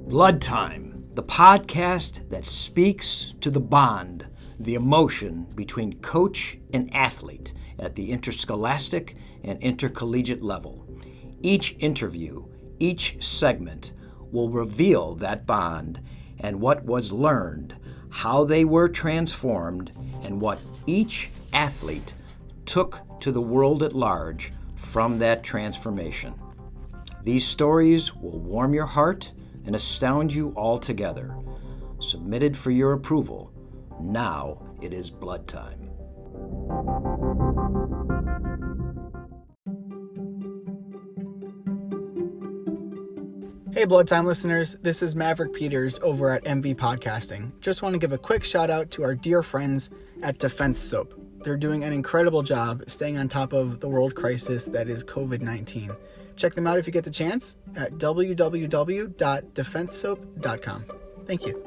Blood Time, the podcast that speaks to the bond, the emotion between coach and athlete at the interscholastic and intercollegiate level. Each interview, each segment will reveal that bond and what was learned, how they were transformed, and what each athlete took to the world at large from that transformation. These stories will warm your heart and astound you altogether. Submitted for your approval. Now it is Blood Time. Hey Blood Time listeners, this is Maverick Peters over at MV Podcasting. Just want to give a quick shout out to our dear friends at Defense Soap. They're doing an incredible job staying on top of the world crisis that is COVID-19. Check them out if you get the chance at www.defensesoap.com. Thank you.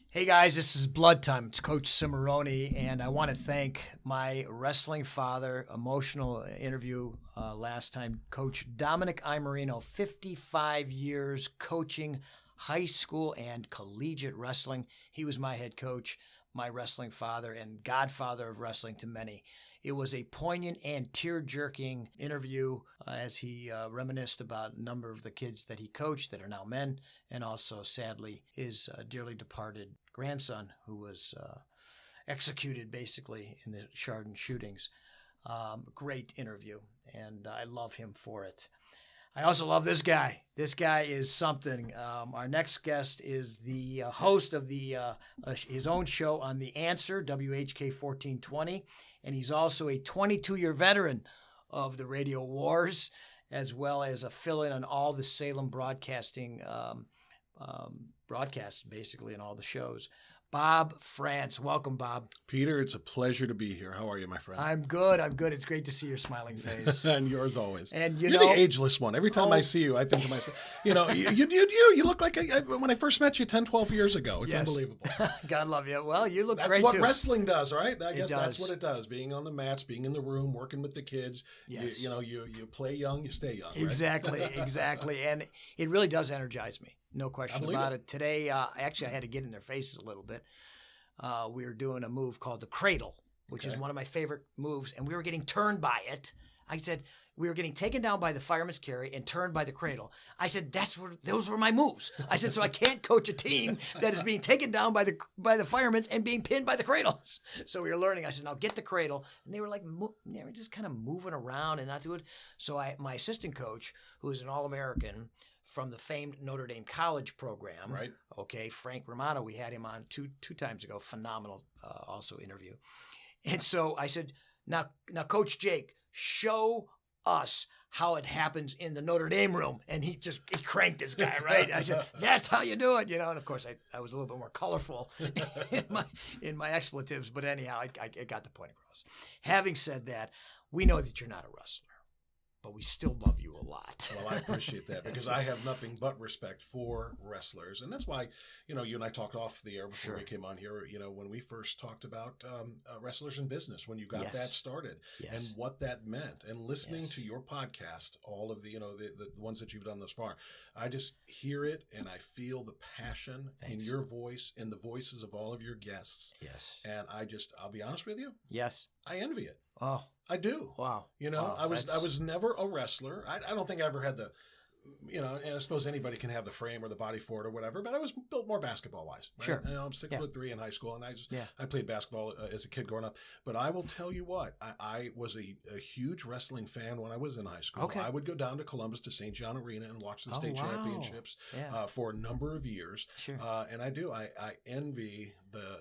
Hey guys, this is Blood Time. It's Coach Cimoroni, and I want to thank my wrestling father, emotional interview last time, Coach Dominic Imerino, 55 years coaching high school and collegiate wrestling. He was my head coach, my wrestling father, and godfather of wrestling to many. It was a poignant and tear-jerking interview as he reminisced about a number of the kids that he coached that are now men, and also, sadly, his dearly departed grandson who was executed, basically, in the Chardon shootings. Great interview, and I love him for it. I also love this guy. This guy is something. Our next guest is the host of his own show on The Answer, WHK 1420, and he's also a 22-year veteran of the radio wars, as well as a fill-in on all the Salem broadcasting broadcasts, basically, in all the shows. Bob Frantz. Welcome, Bob. Peter, it's a pleasure to be here. How are you, my friend? I'm good. It's great to see your smiling face. And yours always. And you're the ageless one. Every time I see you, I think to myself, you look like when I first met you 10, 12 years ago. It's unbelievable. God love you. Well, you look great, too. That's what wrestling does, right? I guess that's what it does. Being on the mats, being in the room, working with the kids. Yes. You play young, you stay young, right? Exactly. And it really does energize me. No question about it. Today, actually, I had to get in their faces a little bit. We were doing a move called the cradle, which is one of my favorite moves, and we were getting turned by it. I said, we were getting taken down by the fireman's carry and turned by the cradle. I said, those were my moves. I said, so I can't coach a team that is being taken down by the firemen's and being pinned by the cradles. So we were learning. I said, now get the cradle. And they were like, they were just kind of moving around and not doing it. So my assistant coach, who is an All-American, from the famed Notre Dame College program, right? Okay, Frank Romano, we had him on two times ago. Phenomenal, also interview. And so I said, now, Coach Jake, show us how it happens in the Notre Dame room. And he cranked this guy, right? I said, that's how you do it, And of course, I was a little bit more colorful in my expletives, but anyhow, I got the point across. Having said that, we know that you're not a wrestler, but we still love you a lot. Well, I appreciate that because I have nothing but respect for wrestlers. And that's why, you and I talked off the air before we came on here, when we first talked about wrestlers in business, when you got that started and what that meant. And listening to your podcast, all of the ones that you've done thus far, I just hear it and I feel the passion in your voice, in the voices of all of your guests. Yes. And I'll be honest with you. Yes. I envy it. Oh. I do. Wow. Wow, I was never a wrestler. I don't think I ever had the, and I suppose anybody can have the frame or the body for it or whatever, but I was built more basketball wise. Right? Sure. I'm 6'3" in high school, and I played basketball as a kid growing up. But I will tell you what, I was a huge wrestling fan when I was in high school. Okay. I would go down to Columbus to St. John Arena and watch the state championships for a number of years. Sure. And I do. I envy the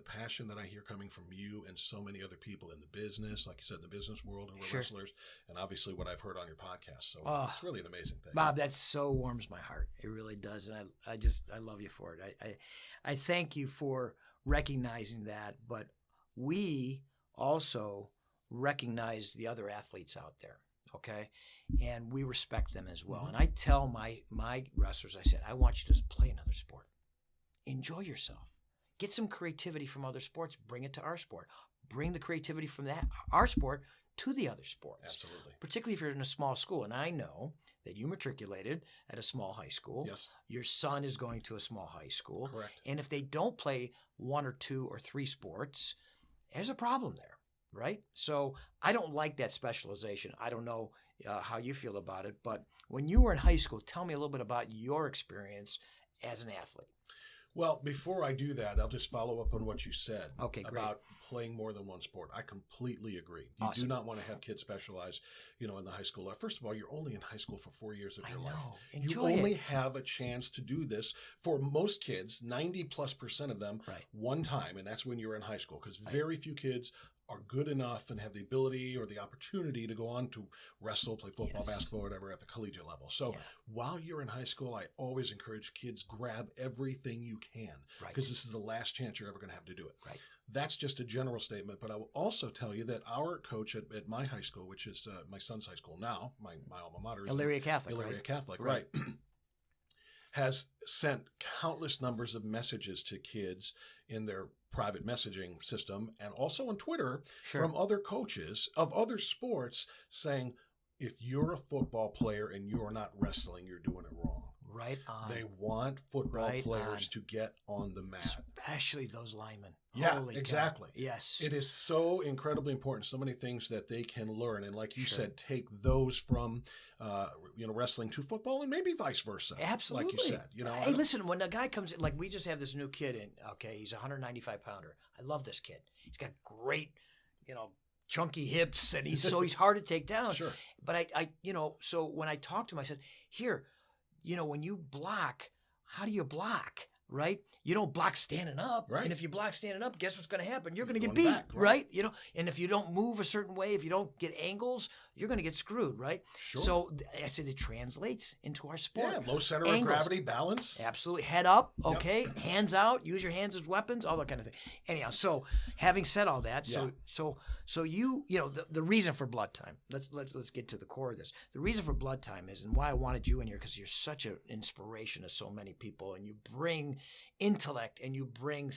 passion that I hear coming from you and so mmany other people in the business, like you said, in the business world, who are wrestlers, and obviously what I've heard on your podcast. So it's really an amazing thing. Bob, that so warms my heart. It really does. And I love you for it. I thank you for recognizing that, but we also recognize the other athletes out there. Okay. And we respect them as well. Mm-hmm. And I tell my wrestlers, I said, I want you to play another sport. Enjoy yourself. Get some creativity from other sports. Bring it to our sport. Bring the creativity from our sport to the other sports. Absolutely. Particularly if you're in a small school. And I know that you matriculated at a small high school. Yes. Your son is going to a small high school. Correct. And if they don't play 1 or 2 or 3 sports, there's a problem there, right? So I don't like that specialization. I don't know how you feel about it, but when you were in high school, tell me a little bit about your experience as an athlete. Well, before I do that, I'll just follow up on what you said about playing more than one sport. I completely agree. You do not want to have kids specialize, in the high school. First of all, you're only in high school for 4 years of your life. Enjoy you only have a chance to do this for most kids, 90+% of them, one time, and that's when you're in high school, because very few kids are good enough and have the ability or the opportunity to go on to wrestle, play football, basketball, whatever at the collegiate level. So while you're in high school, I always encourage kids, grab everything you can, because this is the last chance you're ever going to have to do it. Right. That's just a general statement. But I will also tell you that our coach at my high school, which is my son's high school now, my alma mater is Elyria Catholic, Elyria Catholic, right. Has sent countless numbers of messages to kids in their private messaging system and also on Twitter from other coaches of other sports saying, if you're a football player and you're not wrestling, you're doing it wrong. Right on. They want football players to get on the mat. Especially those linemen. Yeah, Holy exactly. God. Yes. It is so incredibly important. So many things that they can learn. And like you said, take those from, wrestling to football and maybe vice versa. Absolutely. Like you said. Hey, listen, when a guy comes in, like we just have this new kid in, he's a 195-pounder. I love this kid. He's got great, chunky hips, and he's hard to take down. Sure. But I so when I talked to him, I said, here, when you block, how do you block? Right? You don't block standing up. Right. And if you block standing up, guess what's going to happen? You're going to get Going beat, back, right? And if you don't move a certain way, if you don't get angles, you're going to get screwed, right? Sure. So I said it translates into our sport. Yeah, low center Angles. of gravity, balance. Absolutely. Head up, okay? Hands out, use your hands as weapons, all that kind of thing. Anyhow, so having said all that, so you the reason for Blood Time, let's get to the core of this. The reason for Blood Time is, and why I wanted you in here, because you're such an inspiration to so many people, and you bring intellect and you bring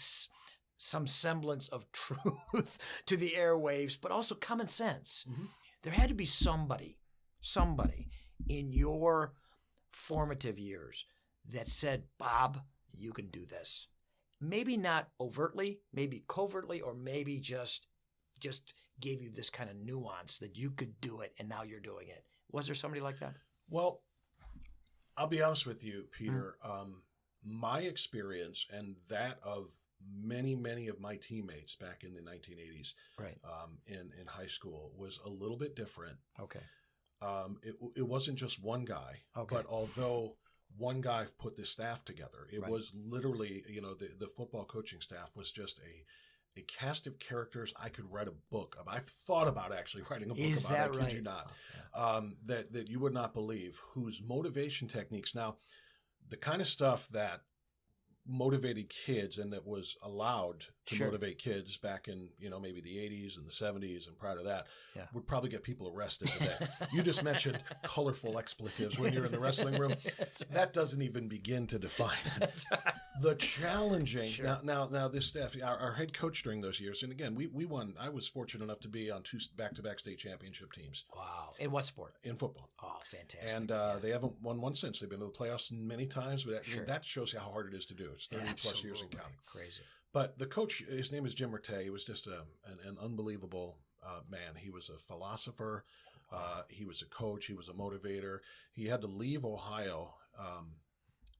some semblance of truth to the airwaves, but also common sense. Mm-hmm. There had to be somebody in your formative years that said, Bob, you can do this. Maybe not overtly, maybe covertly, or maybe just gave you this kind of nuance that you could do it, and now you're doing it. Was there somebody like that? Well, I'll be honest with you, Peter. My experience and that of many of my teammates back in the 1980s, in high school, was a little bit different. Okay. It wasn't just one guy, but although one guy put this staff together, it was literally, the football coaching staff was just a cast of characters I could write a book about. I've thought about actually writing a book Is about. That I right? kid you not. That you would not believe, whose motivation techniques. Now, the kind of stuff that motivated kids and that was allowed to motivate kids back in, maybe the 80s and the 70s and prior to that would probably get people arrested today. You just mentioned colorful expletives when you're in the wrestling room. That doesn't even begin to define it. The challenging, now this staff, our head coach during those years, and again, we won. I was fortunate enough to be on 2 back-to-back state championship teams. Wow. In what sport? In football. Oh, fantastic. And they haven't won one since. They've been to the playoffs many times, but that shows you how hard it is to do. It's 30 plus years and counting. Crazy. But the coach, his name is Jim Rattay. He was just an unbelievable man. He was a philosopher. He was a coach. He was a motivator. He had to leave Ohio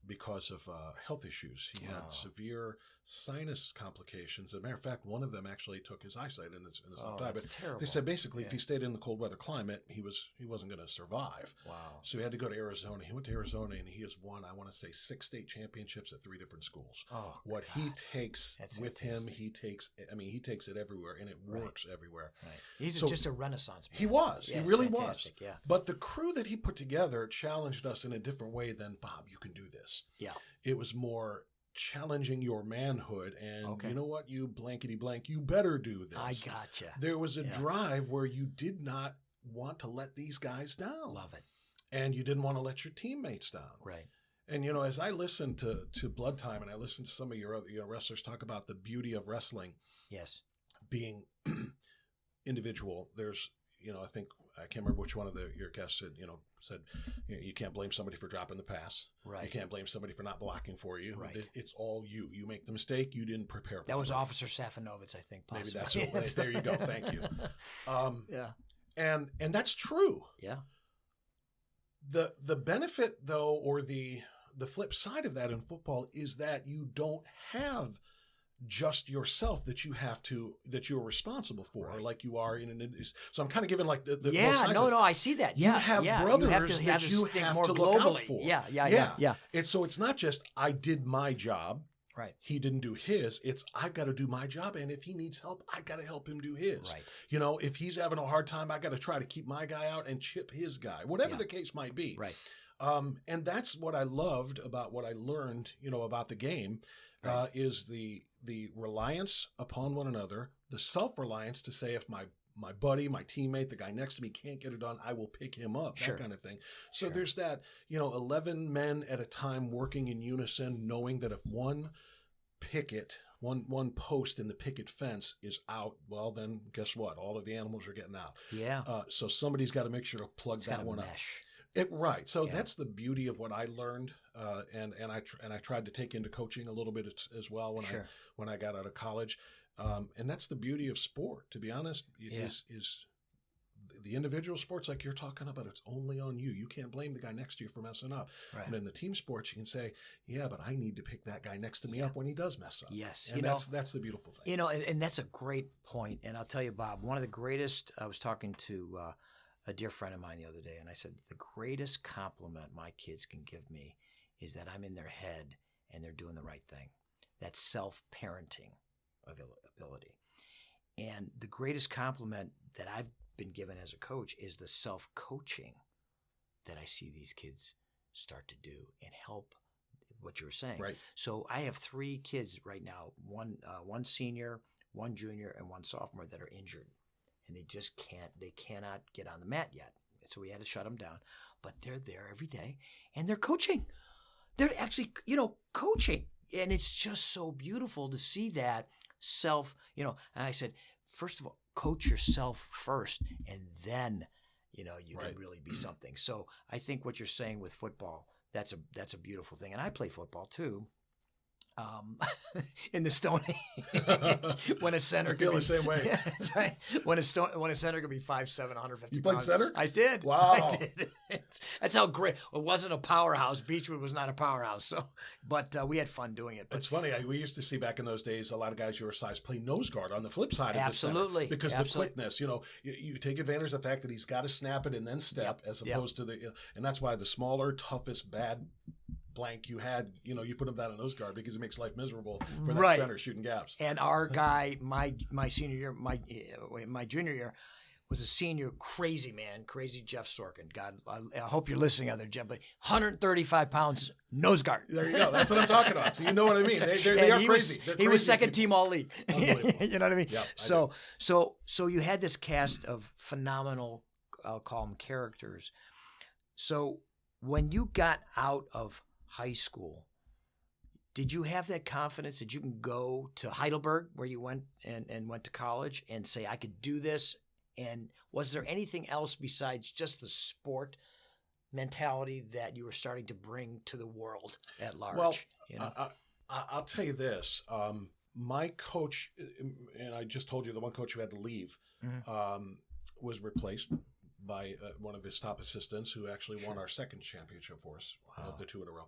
because of health issues. He had severe sinus complications. As a matter of fact, one of them actually took his eyesight in his left eye. But terrible. they said basically if he stayed in the cold weather climate, he wasn't going to survive. Wow. So he had to go to Arizona. He went to Arizona and he has won, I want to say, 6 state championships at 3 different schools. Oh, what God. he takes with fantastic. him, he takes it everywhere, and it works everywhere. Right. He's just a renaissance man. He was. Yeah, he really fantastic. was. Yeah. But the crew that he put together challenged us in a different way than, Bob, you can do this. Yeah. It was more challenging your manhood and you know what, you blankety blank, you better do this. I gotcha. There was a drive where you did not want to let these guys down. Love it. And you didn't want to let your teammates down. Right. And, as I listen to Blood Time and I listen to some of your other wrestlers talk about the beauty of wrestling yes, being individual, there's, I think I can't remember which one of your guests said you can't blame somebody for dropping the pass. Right. You can't blame somebody for not blocking for you. Right. It's all you. You make the mistake. You didn't prepare. That was Officer Safinovitz, I think. Possibly. Maybe that's it. There you go. Thank you. Yeah. And that's true. Yeah. The benefit though, or the flip side of that in football is that you don't have just yourself that you're responsible for, right. like you are in an. So I'm kind of giving like the both sides. No, I see that. You have brothers that you have to look out for. Yeah. It's not just I did my job. Right. He didn't do his. It's I've got to do my job, and if he needs help, I got to help him do his. Right. If he's having a hard time, I got to try to keep my guy out and chip his guy, whatever the case might be. Right. And that's what I loved about what I learned, about the game, right. Is the reliance upon one another, the self-reliance to say if my buddy, my teammate, the guy next to me can't get it done, I will pick him up, that kind of thing. So there's that, 11 men at a time working in unison, knowing that if one picket, one post in the picket fence is out, well, then guess what? All of the animals are getting out. Yeah. So somebody's got to make sure to plug that one mesh. Right. So that's the beauty of what I learned, and I tried to take into coaching a little bit as well when I got out of college, and that's the beauty of sport. To be honest, is the individual sports like you're talking about. It's only on you. You can't blame the guy next to you for messing up. Right. And in the team sports, you can say, yeah, but I need to pick that guy next to me up when he does mess up. Yes, and that's the beautiful thing. And that's a great point. And I'll tell you, Bob, one of the greatest. I was talking to a dear friend of mine the other day, and I said, the greatest compliment my kids can give me is that I'm in their head and they're doing the right thing. That's self-parenting ability. And the greatest compliment that I've been given as a coach is the self-coaching that I see these kids start to do and help what you were saying. Right. So I have 3 kids right now, one senior, one junior, and one sophomore that are injured. And they cannot get on the mat yet. So we had to shut them down. But they're there every day and they're coaching. They're actually, coaching. And it's just so beautiful to see that and I said, first of all, coach yourself first and then, you can really be something. So I think what you're saying with football, that's a beautiful thing. And I play football too. In the Stone Age, when a center could be the same way. Yeah, that's right. When a center could be 5'7", 150 You played pounds. center? I did. Wow. I did. That's how great. It wasn't a powerhouse. Beechwood was not a powerhouse. So, but we had fun doing it. But it's funny. We used to see back in those days a lot of guys your size play nose guard on the flip side of absolutely the center because the quickness. You take advantage of the fact that he's got to snap it and then step, as opposed to and that's why the smaller, toughest, bad blank you had, you put him down in nose guard because it makes life miserable for that center shooting gaps. And our guy, my senior year, my junior year, was a senior crazy Jeff Sorkin. God, I hope you're listening, other Jeff, but 135 pounds nose guard. There you go. That's what I'm talking about. So you know what I mean. They are crazy. He was second team all league. You know what I mean? Yep, so you had this cast of phenomenal, I'll call them characters. So when you got out of high school, did you have that confidence that you can go to Heidelberg, where you went and went to college, and say, I could do this? And was there anything else besides just the sport mentality that you were starting to bring to the world at large? Well, I'll tell you this. My coach, and I just told you the one coach who had to leave, was replaced by one of his top assistants who actually won our second championship for us, the 2 in a row.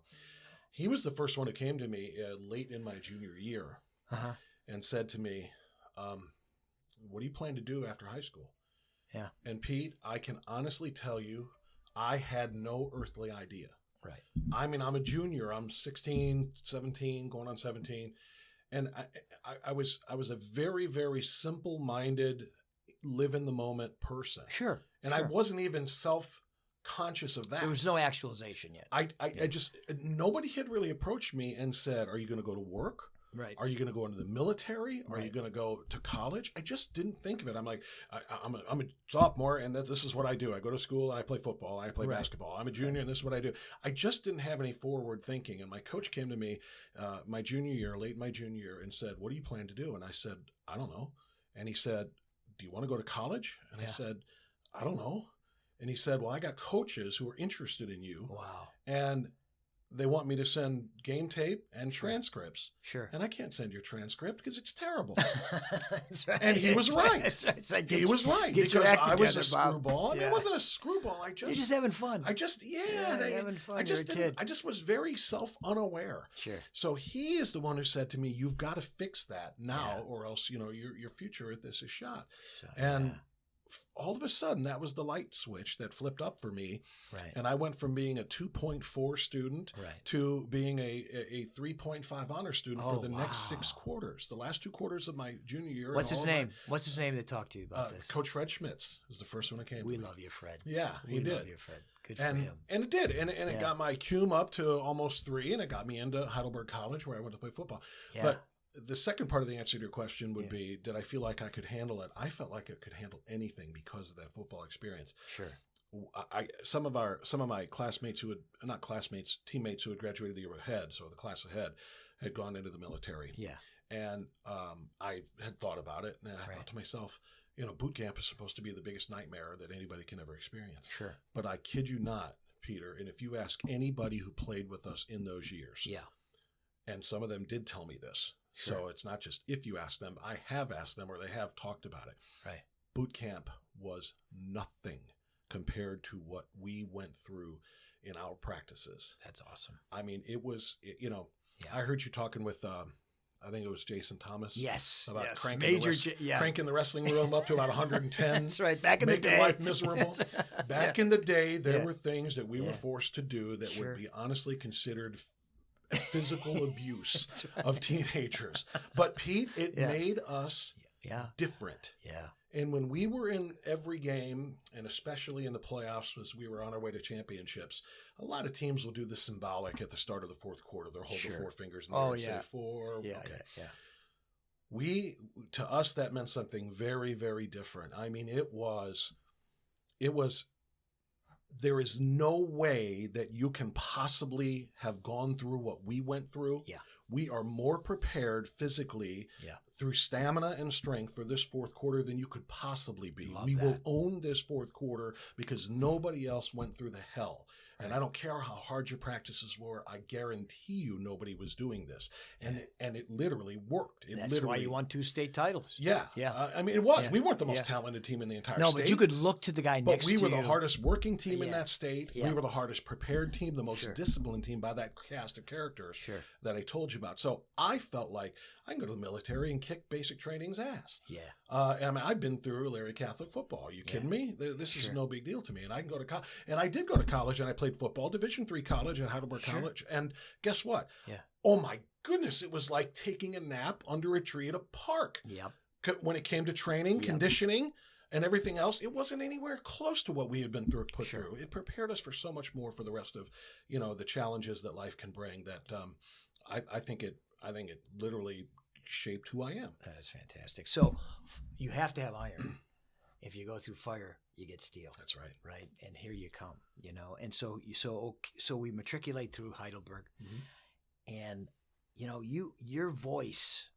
He was the first one who came to me late in my junior year and said to me, what do you plan to do after high school? Yeah. And Pete, I can honestly tell you, I had no earthly idea. Right. I mean, I'm a junior. I'm 16, 17, going on 17. And I was a very, very simple-minded, live in the moment person. Sure. And I wasn't even self-conscious of that. So there was no actualization yet. I just, nobody had really approached me and said, are you going to go to work? Right. Are you going to go into the military? Are Right. you going to go to college? I just didn't think of it. I'm like, I'm a sophomore, and this is what I do. I go to school, and I play football, and I play Right. basketball. I'm a junior, and this is what I do. I just didn't have any forward thinking. And my coach came to me my junior year, late in my junior year, and said, what do you plan to do? And I said, I don't know. And he said, do you want to go to college? And I said, I don't know. And he said, well, I got coaches who are interested in you. Wow. And they want me to send game tape and transcripts. Sure. And I can't send your transcript because it's terrible. That's right. And he was right. That's right. It's like, He was right get your because act I was a together, Bob. screwball. And Yeah. it wasn't a screwball. You're just having fun. Having fun. I just You're a kid. I just was very self-unaware. Sure. So he is the one who said to me, you've got to fix that now, Yeah. or else, your future at this is shot. So, And yeah. all of a sudden, that was the light switch that flipped up for me. Right. And I went from being a 2.4 student Right. to being a 3.5 honor student for Oh, the next 6 wow. quarters. The last 2 quarters of my junior year. What's and his all of name? What's his name that talked to you about this? Coach Fred Schmitz was the first one that came. We to me. love you, Fred. Yeah, he We did. love you, Fred. Good for And him. it did. And it Yeah. got my cume up to almost 3, and it got me into Heidelberg College where I went to play football. Yeah. But the second part of the answer to your question would Yeah. be, did I feel like I could handle it? I felt like I could handle anything because of that football experience. Sure. Some of my classmates teammates who had graduated the year ahead, so the class ahead, had gone into the military. Yeah. And I had thought about it, and I Right. thought to myself, boot camp is supposed to be the biggest nightmare that anybody can ever experience. Sure. But I kid you not, Peter, and if you ask anybody who played with us in those years, Yeah. and some of them did tell me this, Sure. so it's not just if you ask them, I have asked them or they have talked about it. Right. Boot camp was nothing compared to what we went through in our practices. That's awesome. I mean, it was, Yeah. I heard you talking with, I think it was Jason Thomas. Yes. About yes. cranking, cranking the wrestling room up to about 110. That's right. Back in the making day. life miserable. Back in the day, there Yeah. were things that we were Yeah. forced to do that Sure. would be honestly considered physical abuse of teenagers. But Pete, it Yeah. made us Yeah. different. Yeah. And when we were in every game, and especially in the playoffs, as we were on our way to championships, a lot of teams will do the symbolic at the start of the fourth quarter. They'll hold Sure. the 4 fingers in the air and yeah. say 4. Yeah. Okay. Yeah. To us, that meant something very, very different. I mean, it was, there is no way that you can possibly have gone through what we went through. Yeah. We are more prepared physically Yeah. through stamina and strength for this fourth quarter than you could possibly be. Love We that. will own this fourth quarter because nobody else went through the hell. And Right. I don't care how hard your practices were. I guarantee you nobody was doing this. And it literally worked. It That's literally, why you won 2 state titles. Yeah. Yeah. I mean, it was. Yeah. We weren't the most Yeah. talented team in the entire No, state. but you could look to the guy But next to we you. were the hardest working team in Yeah. that state. Yeah. We were the hardest prepared team, the most Sure. disciplined team by that cast of characters Sure. that I told you about. So I felt like I can go to the military and kick basic training's ass. Yeah. I mean, I've been through Larry Catholic football. Are you kidding me? This is Sure. no big deal to me. And I can go to college. And I did go to college, and I played football, Division III college at Heidelberg Sure. College. And guess what? Yeah. Oh, my goodness. It was like taking a nap under a tree at a park. Yep. When it came to training, Yep. conditioning, and everything else, it wasn't anywhere close to what we had been put Sure. through. It prepared us for so much more for the rest of, the challenges that life can bring. That I think it literally shaped who I am. That is fantastic. So you have to have iron. If you go through fire, you get steel. That's right. Right. And here you come, And so we matriculate through Heidelberg, Mhm. and your voice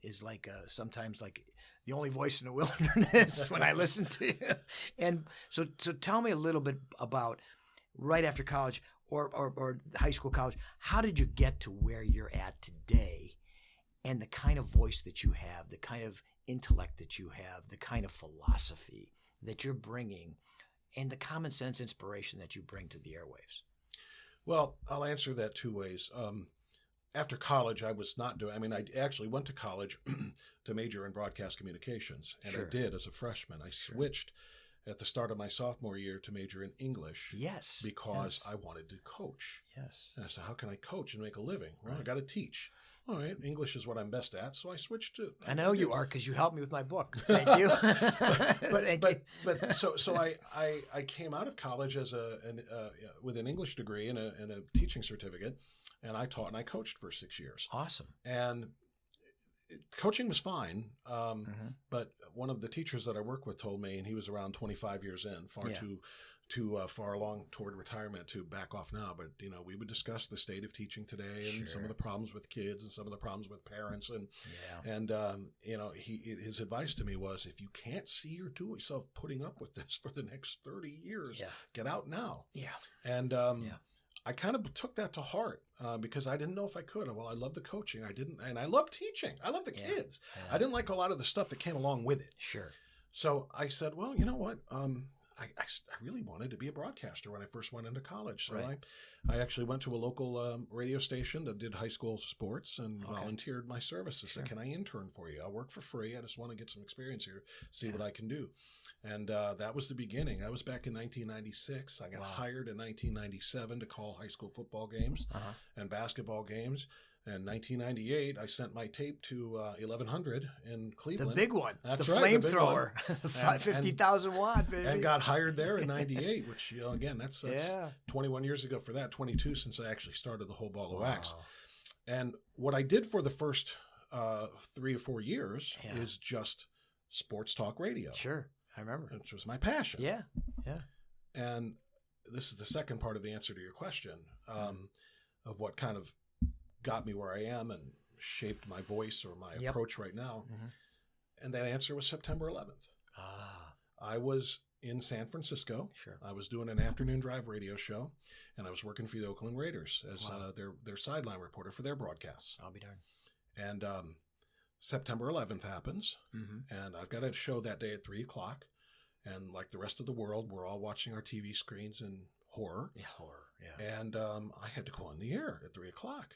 is like sometimes like the only voice in the wilderness when I listen to you. And so tell me a little bit about right after college or high school, college. How did you get to where you're at today? And the kind of voice that you have, the kind of intellect that you have, the kind of philosophy that you're bringing, and the common sense inspiration that you bring to the airwaves. Well, I'll answer that 2 ways. After college, I was not doing, I actually went to college to major in broadcast communications, and Sure. I did as a freshman. I switched at the start of my sophomore year to major in English. Yes. Because yes. I wanted to coach. Yes. And I said, how can I coach and make a living? Well, I Right. got to teach. All right, English is what I'm best at, so I switched to. I know you are because you helped me with my book. Thank you. Thank you. But so I came out of college as with an English degree and a teaching certificate, and I taught and I coached for 6 years. Awesome. And coaching was fine, Mhm. but one of the teachers that I work with told me, and he was around 25 years in, far Yeah. too far along toward retirement to back off now, but we would discuss the state of teaching today and some of the problems with kids and some of the problems with parents, and his advice to me was, if you can't see yourself putting up with this for the next 30 years, get out now. And I kind of took that to heart because I didn't know if I could. Well, I love the coaching, and I love teaching. I love the kids. I didn't like a lot of the stuff that came along with it. So I said, well, you know what? I really wanted to be a broadcaster when I first went into college. So I actually went to a local radio station that did high school sports and volunteered my services. Said, can I intern for you? I'll work for free. I just want to get some experience here, see what I can do. And that was the beginning. That was back in 1996. I got hired in 1997 to call high school football games and basketball games. In 1998, I sent my tape to 1100 in Cleveland. The big one. That's the right. Flamethrower. 50,000 watt, baby. And got hired there in 98, which, again, that's 21 years ago for that, 22 since I actually started the whole ball of wax. And what I did for the first 3 or 4 years is just sports talk radio. I remember. Which was my passion. Yeah. And this is the second part of the answer to your question of what kind of got me where I am and shaped my voice or my approach right now. And that answer was September 11th. I was in San Francisco. I was doing an afternoon drive radio show, and I was working for the Oakland Raiders as their sideline reporter for their broadcasts. I'll be darned. And September 11th happens, and I've got a show that day at 3 o'clock. And like the rest of the world, we're all watching our TV screens in horror. And I had to go on the air at 3 o'clock.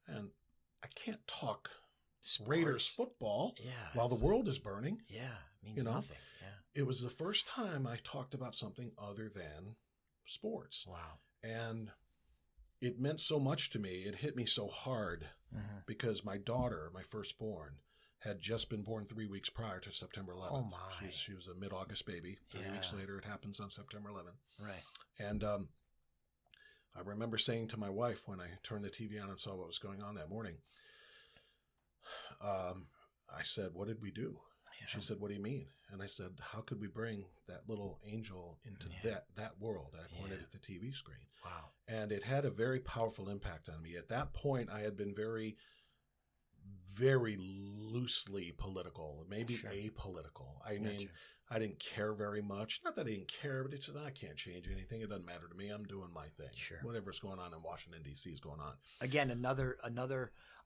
And I can't talk Raiders football while the world is burning. It means nothing. It was the first time I talked about something other than sports. And it meant so much to me. It hit me so hard because my daughter, my firstborn, had just been born 3 weeks prior to September 11th. Oh my. She was a mid-August baby. 3 weeks later, it happens on September 11th. And I remember saying to my wife when I turned the TV on and saw what was going on that morning, I said, what did we do? She said, what do you mean? And I said, how could we bring that little angel into that world? And I pointed at the TV screen. And it had a very powerful impact on me. At that point, I had been very, very loosely political, maybe apolitical. I mean, I didn't care very much. Not that I didn't care, but it's I can't change anything. It doesn't matter to me. I'm doing my thing. Whatever's going on in Washington, D.C. is going on. Again, another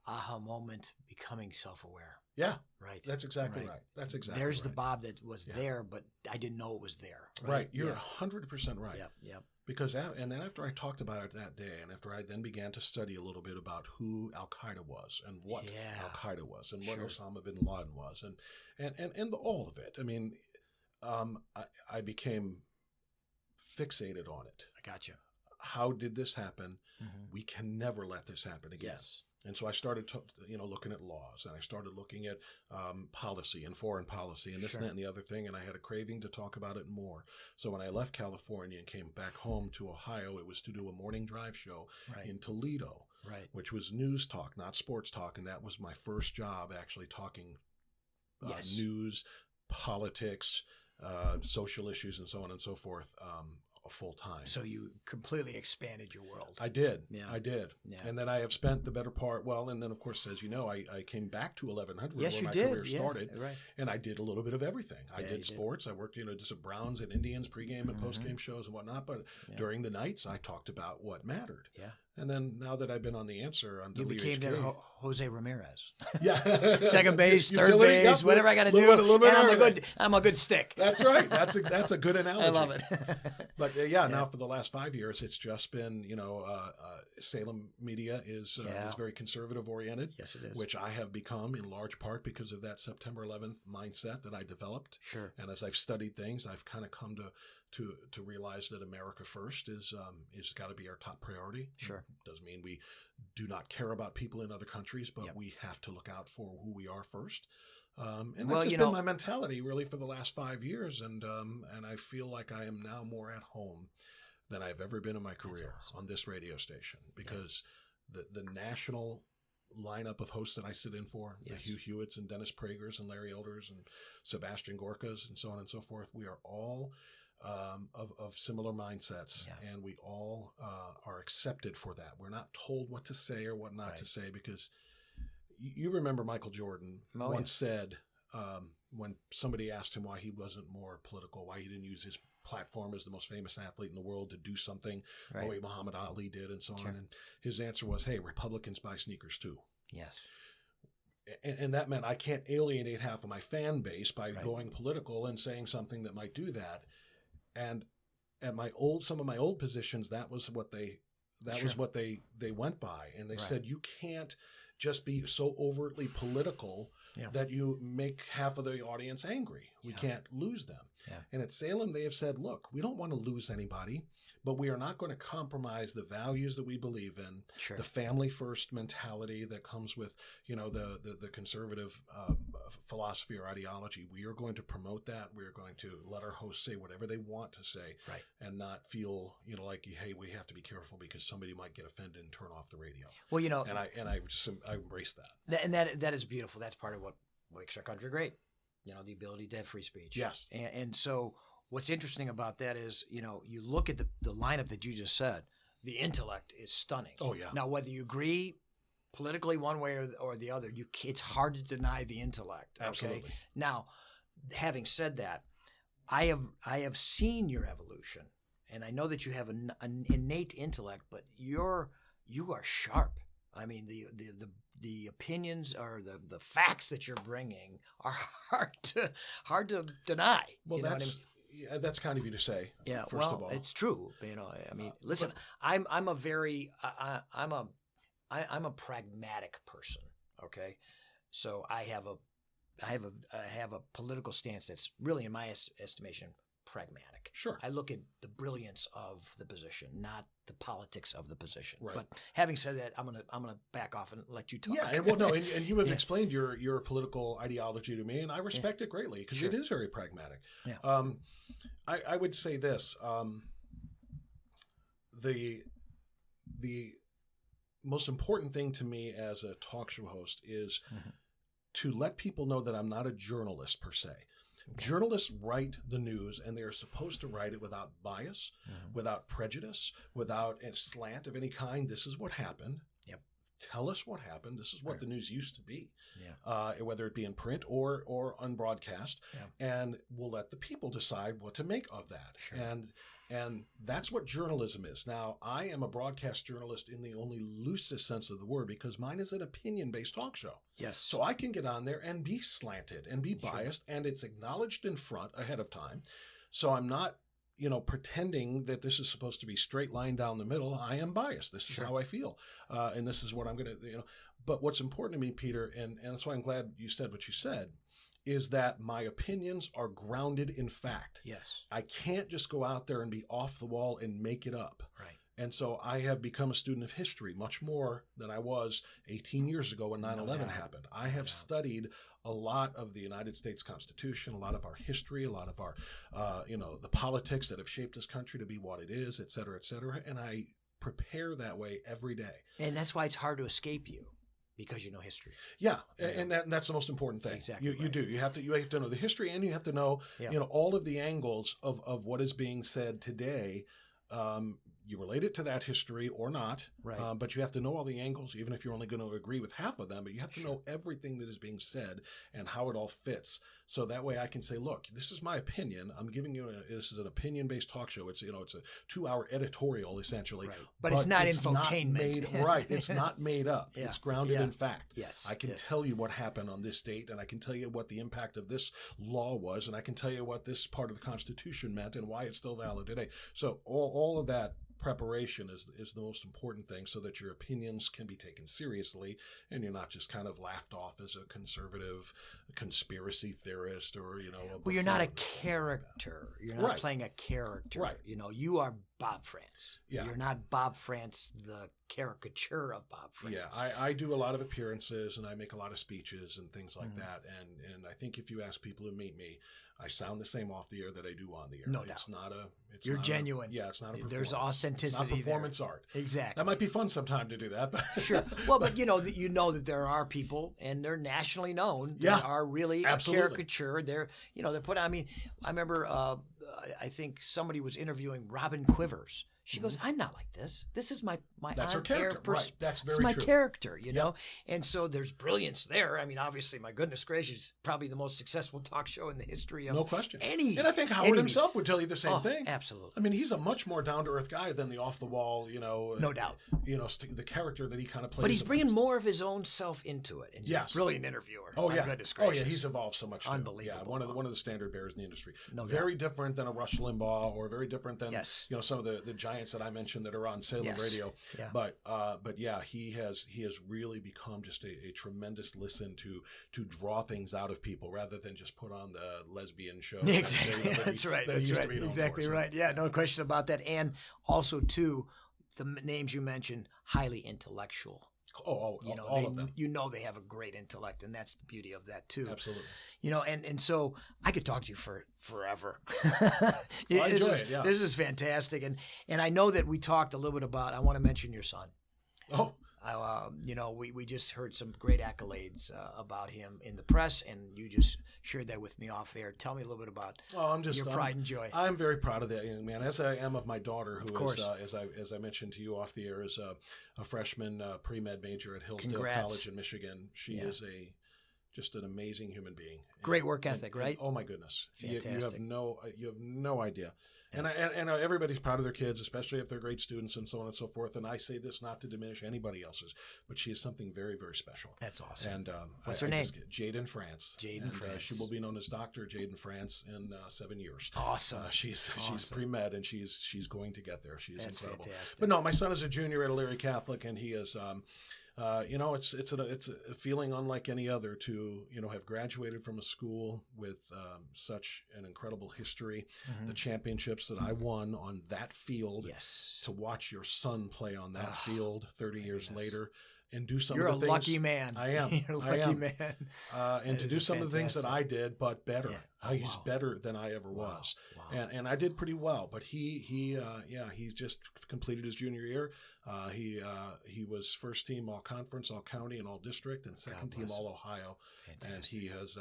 aha moment, becoming self-aware. Right. That's exactly right. That's exactly There's right. the Bob that was there, but I didn't know it was there. Right. You're 100% right. Yep. Because and then after I talked about it that day, and after I then began to study a little bit about who Al Qaeda was and what Al Qaeda was and what Osama bin Laden was and all of it. I mean, I became fixated on it. I got you. How did this happen? We can never let this happen again. And so I started, looking at laws, and I started looking at policy and foreign policy and this and that and the other thing, and I had a craving to talk about it more. So when I left California and came back home to Ohio, it was to do a morning drive show in Toledo, which was news talk, not sports talk, and that was my first job actually talking news, politics, social issues, and so on and so forth. Full time. So you completely expanded your world. I did. I did. And then I have spent the better part, and then of course, as you know, I came back to 1100 where my career started. And I did a little bit of everything. I did sports. I worked, just at Browns and Indians pregame and postgame shows and whatnot. But during the nights, I talked about what mattered. And then now that I've been on the answer on you became their Jose Ramirez. Second base, third base, whatever I got to do. And I'm a good stick. That's right. That's a good analogy. I love it. But now for the last 5 years, it's just been Salem media is very conservative oriented. Yes, it is. Which I have become in large part because of that September 11th mindset that I developed. And as I've studied things, I've kind of come to realize that America first is got to be our top priority. Doesn't mean we do not care about people in other countries, but we have to look out for who we are first. And that's just been my mentality really for the last 5 years. And I feel like I am now more at home than I've ever been in my career on this radio station because the national lineup of hosts that I sit in for, the Hugh Hewitts and Dennis Pragers and Larry Elders and Sebastian Gorkas and so on and so forth, we are all of similar mindsets, and we all are accepted for that. We're not told what to say or what not to say, because you remember Michael Jordan once said, when somebody asked him why he wasn't more political, why he didn't use his platform as the most famous athlete in the world to do something the way Muhammad Ali did and so on. And his answer was, hey, Republicans buy sneakers too. Yes. And that meant I can't alienate half of my fan base by going political and saying something that might do that. And at some of my old positions, that was what they went by. And they said, you can't just be so overtly political that you make half of the audience angry. We can't lose them. And at Salem, they have said, look, we don't want to lose anybody, but we are not going to compromise the values that we believe in, the family first mentality that comes with, the conservative philosophy or ideology. We are going to promote that. We are going to let our hosts say whatever they want to say and not feel, like, hey, we have to be careful because somebody might get offended and turn off the radio. Well, I embrace that. And that is beautiful. That's part of what makes our country great. The ability to have free speech. Yes. And so what's interesting about that is, you look at the lineup that you just said, the intellect is stunning. Oh, yeah. Now, whether you agree politically one way or the other, it's hard to deny the intellect. Okay? Absolutely. Now, having said that, I have seen your evolution, and I know that you have an innate intellect, but you are sharp. I mean, the opinions or the facts that you're bringing are hard to deny. Well, that's kind of you to say. Yeah, first of all, it's true. I mean, listen, I'm a pragmatic person. Okay, so I have a political stance that's really, in my estimation, pragmatic. Sure. I look at the brilliance of the position, not the politics of the position. Right. But having said that, I'm gonna back off and let you talk. Yeah, and you have explained your political ideology to me, and I respect it greatly because it is very pragmatic. Yeah. I would say this: the most important thing to me as a talk show host is to let people know that I'm not a journalist per se. Okay. Journalists write the news, and they are supposed to write it without bias, without prejudice, without a slant of any kind. This is what happened. Yep. Tell us what happened. This is what the news used to be, yeah. Whether it be in print or on broadcast. Yeah. And we'll let the people decide what to make of that. Sure. And that's what journalism is. Now, I am a broadcast journalist in the only loosest sense of the word because mine is an opinion-based talk show. Yes. So I can get on there and be slanted and be biased, and it's acknowledged in front ahead of time. So I'm not, pretending that this is supposed to be straight line down the middle. I am biased. This is how I feel. And this is what I'm going to, But what's important to me, Peter, and that's why I'm glad you said what you said, is that my opinions are grounded in fact. Yes. I can't just go out there and be off the wall and make it up. Right. And so I have become a student of history much more than I was 18 years ago when 9/11 happened. I have studied a lot of the United States Constitution, a lot of our history, a lot of our, the politics that have shaped this country to be what it is, et cetera, and I prepare that way every day. And that's why it's hard to escape you. Because you know history. Yeah, and that's the most important thing. Exactly. You do. You have to know the history, and you have to know all of the angles of what is being said today. You relate it to that history or not, right. But you have to know all the angles, even if you're only going to agree with half of them. But you have to know everything that is being said and how it all fits. So that way I can say, look, this is my opinion. I'm giving you this is an opinion-based talk show. It's it's a 2-hour editorial essentially, right. but it's not infotainment. It's not made up. Yeah. It's grounded in fact. Yes, I can tell you what happened on this date, and I can tell you what the impact of this law was, and I can tell you what this part of the Constitution meant and why it's still valid today. So all of that preparation is the most important thing, so that your opinions can be taken seriously and you're not just kind of laughed off as a conservative conspiracy theorist or well, you're not a character. You're not playing a character. Right. You are Bob Frantz. Yeah. You're not Bob Frantz, the caricature of Bob Frantz. Yeah, I do a lot of appearances and I make a lot of speeches and things like that. And I think if you ask people who meet me, I sound the same off the air that I do on the air. No doubt. It's not You're genuine. It's not a performance. There's authenticity. It's not performance art. Exactly. That might be fun sometime to do that. But sure. Well, but that there are people, and they're nationally known, that are really a caricature. They're put. I mean, I remember I think somebody was interviewing Robin Quivers. She goes, I'm not like this. This is my That's her character. Right. That's very true. It's my true. character, you know? And so there's brilliance there. I mean, obviously, my goodness gracious, probably the most successful talk show in the history of no question. any. And I think Howard himself would tell you the same thing. Absolutely. I mean, he's a much more down-to-earth guy than the off-the-wall, no doubt. The character that he kind of plays. But he's bringing more of his own self into it. And he's a brilliant interviewer. Oh, yeah. Goodness Oh, gracious. yeah. He's evolved so much, too. Unbelievable. Yeah, one of the standard bearers in the industry. No very doubt. different than a Rush Limbaugh, or very different than some of the giants that I mentioned that are on Salem radio. Yeah. But yeah, he has really become just a tremendous listen to draw things out of people rather than just put on the lesbian show. Exactly. That's right. Exactly right. Yeah, no question about that. And also too, the names you mentioned, highly intellectual. All of them. You know they have a great intellect, and that's the beauty of that too. Absolutely. And so I could talk to you for forever. I enjoy it. Yeah. This is fantastic, and I know that we talked a little bit about. I want to mention your son. Oh. We just heard some great accolades about him in the press, and you just shared that with me off air. Tell me a little bit about your pride and joy. I'm very proud of that young man, as I am of my daughter, who is, as I mentioned to you off the air, is a freshman pre-med major at Hillsdale College in Michigan. She is just an amazing human being. Great work ethic, right? Oh my goodness, fantastic. You have no idea. And everybody's proud of their kids, especially if they're great students and so on and so forth. And I say this not to diminish anybody else's, but she is something very, very special. That's awesome. And what's her name? Jaden Frantz. Frantz. She will be known as Dr. Jaden Frantz in 7 years. Awesome. She's pre-med, and she's going to get there. She's incredible. Fantastic. But no, my son is a junior at Elyria Catholic, and he is. It's a feeling unlike any other to have graduated from a school with such an incredible history, the championships that I won on that field, to watch your son play on that field 30 years later. And do some of the things. You're a lucky man. I am. You're a lucky man. And to do some of the things that I did, but better. He's better than I ever was. Wow. And I did pretty well. But he just completed his junior year. He was first team all conference, all county, and all district, and second team all Ohio. Fantastic. And he has,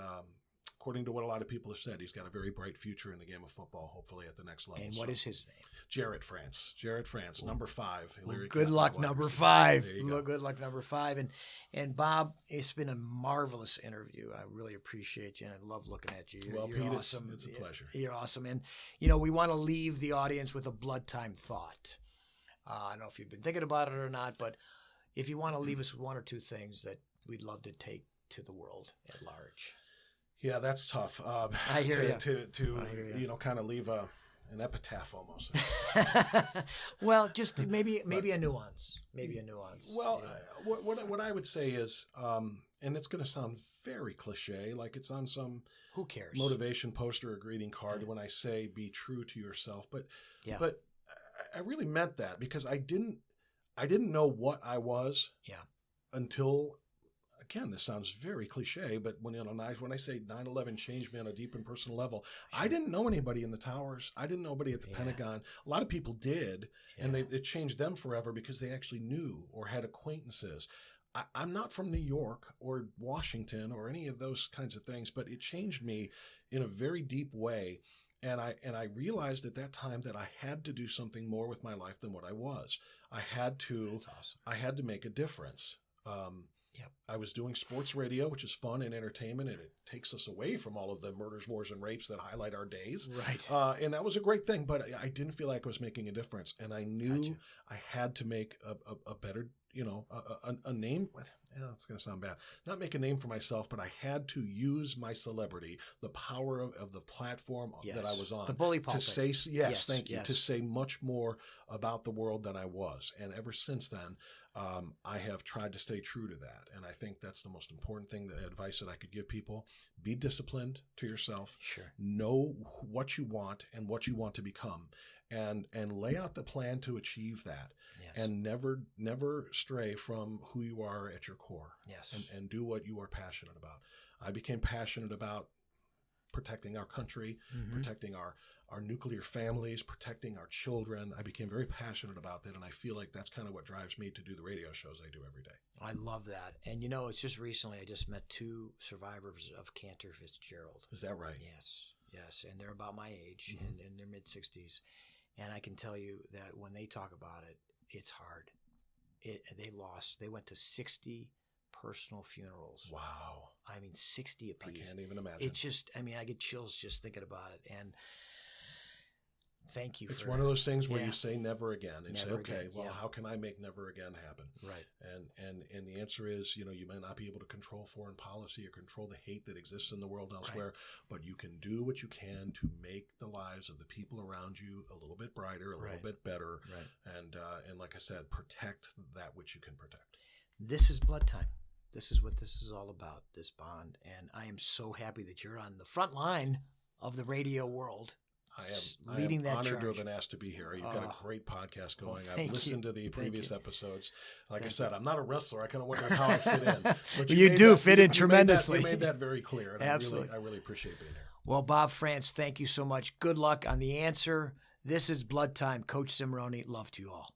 according to what a lot of people have said, he's got a very bright future in the game of football, hopefully at the next level. And what is his name? Jarrett Frantz, number 5. Well, good luck, number 5. Good luck, number 5. And Bob, it's been a marvelous interview. I really appreciate you, and I love looking at you. You're awesome. It's a pleasure. You're awesome. And, we want to leave the audience with a blood time thought. I don't know if you've been thinking about it or not, but if you want to leave us with one or two things that we'd love to take to the world at large. Yeah, that's tough. I hear you. To kind of leave an epitaph almost. Well, just maybe a nuance. Maybe a nuance. Well, what I would say is, and it's going to sound very cliche, like it's on some who cares motivation poster or greeting card when I say be true to yourself. But I really meant that, because I didn't know what I was until. Again, this sounds very cliche, but when I say 9/11 changed me on a deep and personal level, I didn't know anybody in the towers. I didn't know anybody at the Pentagon. A lot of people did, and it changed them forever because they actually knew or had acquaintances. I'm not from New York or Washington or any of those kinds of things, but it changed me in a very deep way. And I realized at that time that I had to do something more with my life than what I was. I had to make a difference. I was doing sports radio, which is fun and entertainment, and it takes us away from all of the murders, wars, and rapes that highlight our days. Right. And that was a great thing, but I didn't feel like I was making a difference. And I knew I had to make a better, a name. It's going to sound bad. Not make a name for myself, but I had to use my celebrity, the power of the platform that I was on. The bully pulpit. To say, thank you, to say much more about the world than I was. And ever since then, I have tried to stay true to that. And I think that's the most important thing, the advice that I could give people. Be disciplined to yourself. Sure. Know what you want and what you want to become. And lay out the plan to achieve that. Yes. And never stray from who you are at your core. Yes. And do what you are passionate about. I became passionate about protecting our country, protecting our nuclear families, protecting our children. I became very passionate about that, and I feel like that's kind of what drives me to do the radio shows I do every day. I love that. And it's just recently I just met 2 survivors of Cantor Fitzgerald. Is that right? Yes. Yes, and they're about my age, Mm-hmm. and in their mid-60s. And I can tell you that when they talk about it, it's hard. They went to 60 personal funerals. Wow. I mean, 60 I apiece. can't even imagine. It's just, I mean, I get chills just thinking about it. And thank you. It's one of those things where Yeah. you say never again and say, Never okay, again, well, yeah. how can I make never again happen? Right. And the answer is, you may not be able to control foreign policy or control the hate that exists in the world elsewhere, but you can do what you can to make the lives of the people around you a little bit brighter, a little bit better, and like I said, protect that which you can protect. This is blood time. This is what this is all about, this bond. And I am so happy that you're on the front line of the radio world. I leading am that honored to charge. have been asked to be here. You've got a great podcast going. Well, I've listened to the Thank previous you. episodes. Like Thank I said, you. I'm not a wrestler. I kind of wonder how I fit in. But You made do that- fit you- in you tremendously. You made that very clear. And Absolutely. I really appreciate being here. Well, Bob Frantz, thank you so much. Good luck on the answer. This is Blood Time. Coach Cimoroni, love to you all.